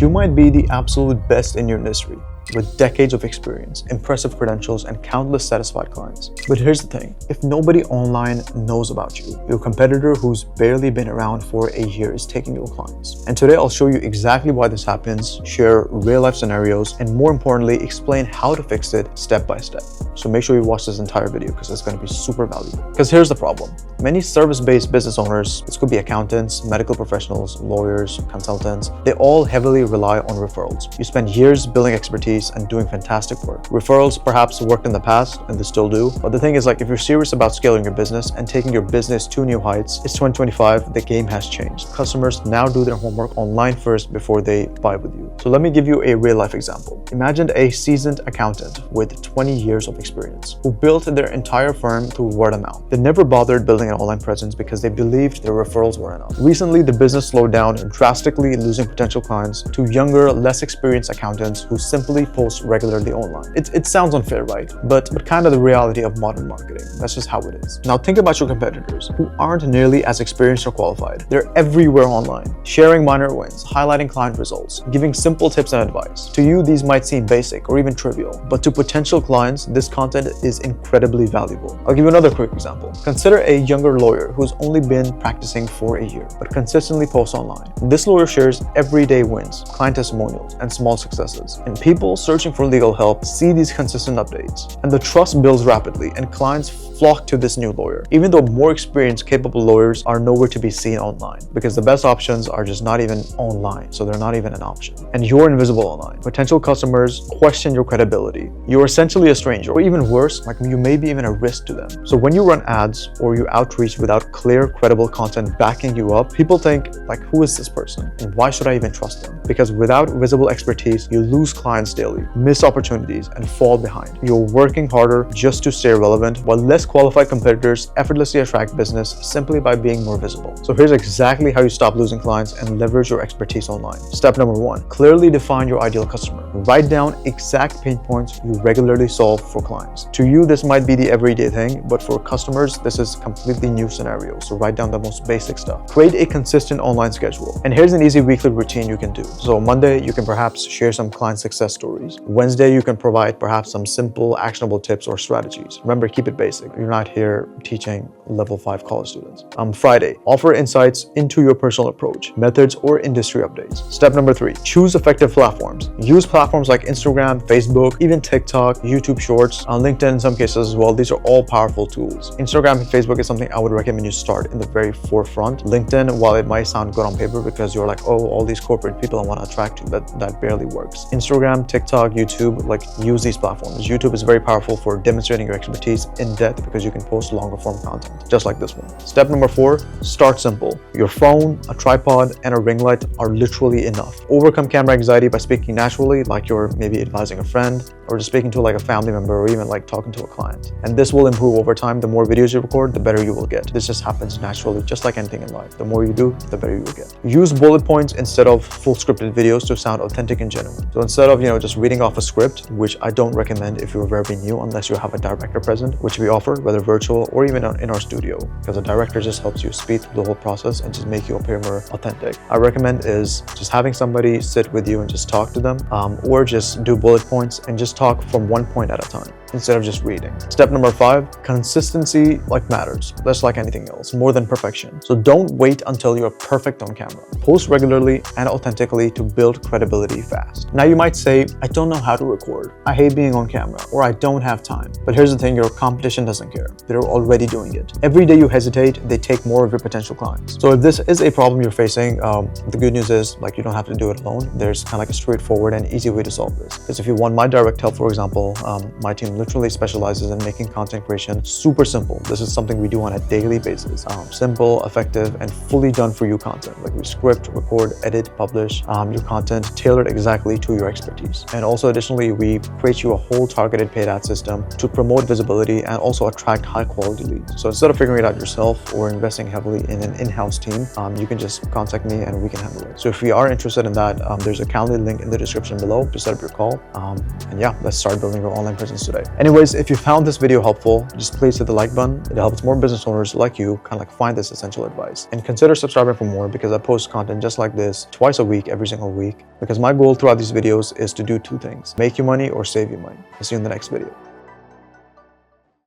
You might be the absolute best in your industry, with decades of experience, impressive credentials, and countless satisfied clients. But here's the thing, if nobody online knows about you, your competitor who's barely been around for a year is taking your clients. And today I'll show you exactly why this happens, share real-life scenarios, and more importantly, explain how to fix it step by step. So make sure you watch this entire video because it's going to be super valuable. Because here's the problem. Many service-based business owners, this could be accountants, medical professionals, lawyers, consultants, they all heavily rely on referrals. You spend years building expertise and doing fantastic work. Referrals perhaps worked in the past and they still do, but the thing is, like, if you're serious about scaling your business and taking your business to new heights, it's 2025, the game has changed. Customers now do their homework online first before they buy with you. So let me give you a real life example. Imagine a seasoned accountant with 20 years of experience who built their entire firm through word of mouth. They never bothered building an online presence because they believed their referrals were enough. Recently, the business slowed down, drastically losing potential clients to younger, less experienced accountants who simply post regularly online. It sounds unfair, right? But kind of the reality of modern marketing. That's just how it is. Now think about your competitors who aren't nearly as experienced or qualified. They're everywhere online, sharing minor wins, highlighting client results, giving simple tips and advice. To you, these might seem basic or even trivial, but to potential clients, this content is incredibly valuable. I'll give you another quick example. Consider a younger lawyer who's only been practicing for a year, but consistently posts online. This lawyer shares everyday wins, client testimonials, and small successes. And people searching for legal help see these consistent updates, and the trust builds rapidly, and clients flock to this new lawyer, even though more experienced, capable lawyers are nowhere to be seen online, because the best options are just not even online, so they're not even an option. And you're invisible online. Potential customers question your credibility. You're essentially a stranger, or even worse, like you may be even a risk to them. So when you run ads or you outreach without clear, credible content backing you up, people think, like, who is this person? And why should I even trust them? Because without visible expertise, you lose clients daily, miss opportunities, and fall behind. You're working harder just to stay relevant, while less qualified competitors effortlessly attract business simply by being more visible. So here's exactly how you stop losing clients and leverage your expertise online. Step number 1, clearly define your ideal customer. Write down exact pain points you regularly solve for clients. To you, this might be the everyday thing, but for customers, this is completely new scenario. So write down the most basic stuff. Create a consistent online schedule. And here's an easy weekly routine you can do. So Monday, you can perhaps share some client success stories. Wednesday, you can provide perhaps some simple, actionable tips or strategies. Remember, keep it basic. You're not here teaching level 5 college students. Friday, offer insights into your personal approach, methods, or industry updates. Step number 3, choose effective platforms. Use platforms like Instagram, Facebook, even TikTok, YouTube Shorts, LinkedIn in some cases as well. These are all powerful tools. Instagram and Facebook is something I would recommend you start in the very forefront. LinkedIn, while it might sound good on paper because you're like, oh, all these corporate people I want to attract to, that barely works. Instagram, TikTok, YouTube, like, use these platforms. YouTube is very powerful for demonstrating your expertise in depth because you can post longer form content, just like this one. Step number 4, start simple. Your phone, a tripod, and a ring light are literally enough. Overcome camera anxiety by speaking naturally, like you're maybe advising a friend, or just speaking to like a family member, or even like talking to a client. And this will improve over time. The more videos you record, the better you will get. This just happens naturally, just like anything in life. The more you do, the better you will get. Use bullet points instead of full scripted videos to sound authentic and genuine. So instead of, just reading off a script, which I don't recommend if you're very new, unless you have a director present, which we offer, whether virtual or even in our studio, because a director just helps you speed through the whole process and just make you appear more authentic. I recommend is just having somebody sit with you and just talk to them, or just do bullet points and just talk from one point at a time instead of just reading. Step number 5, consistency matters, just like anything else, more than perfection. So don't wait until you're perfect on camera. Post regularly and authentically to build credibility fast. Now you might say, I don't know how to record, I hate being on camera, or I don't have time. But here's the thing, your competition doesn't care. They're already doing it. Every day you hesitate, they take more of your potential clients. So if this is a problem you're facing, the good news is you don't have to do it alone. There's kind of like a straightforward and easy way to solve this. Because if you want my direct help, for example, my team literally specializes in making content creation super simple. This is something we do on a daily basis. Simple, effective, and fully done for you content. Like we script, record, edit, publish your content tailored exactly to your expertise. And also additionally, we create you a whole targeted paid ad system to promote visibility and also attract high quality leads. So instead of figuring it out yourself or investing heavily in an in-house team, you can just contact me and we can handle it. So if you are interested in that, there's a Calendly link in the description below to set up your call. And yeah, let's start building your online presence today. Anyways, if you found this video helpful, just please hit the like button. It helps more business owners like you kind of like find this essential advice. And consider subscribing for more, because I post content just like this twice a week, every single week. Because my goal throughout these videos is to do two things: make you money or save you money. I'll see you in the next video.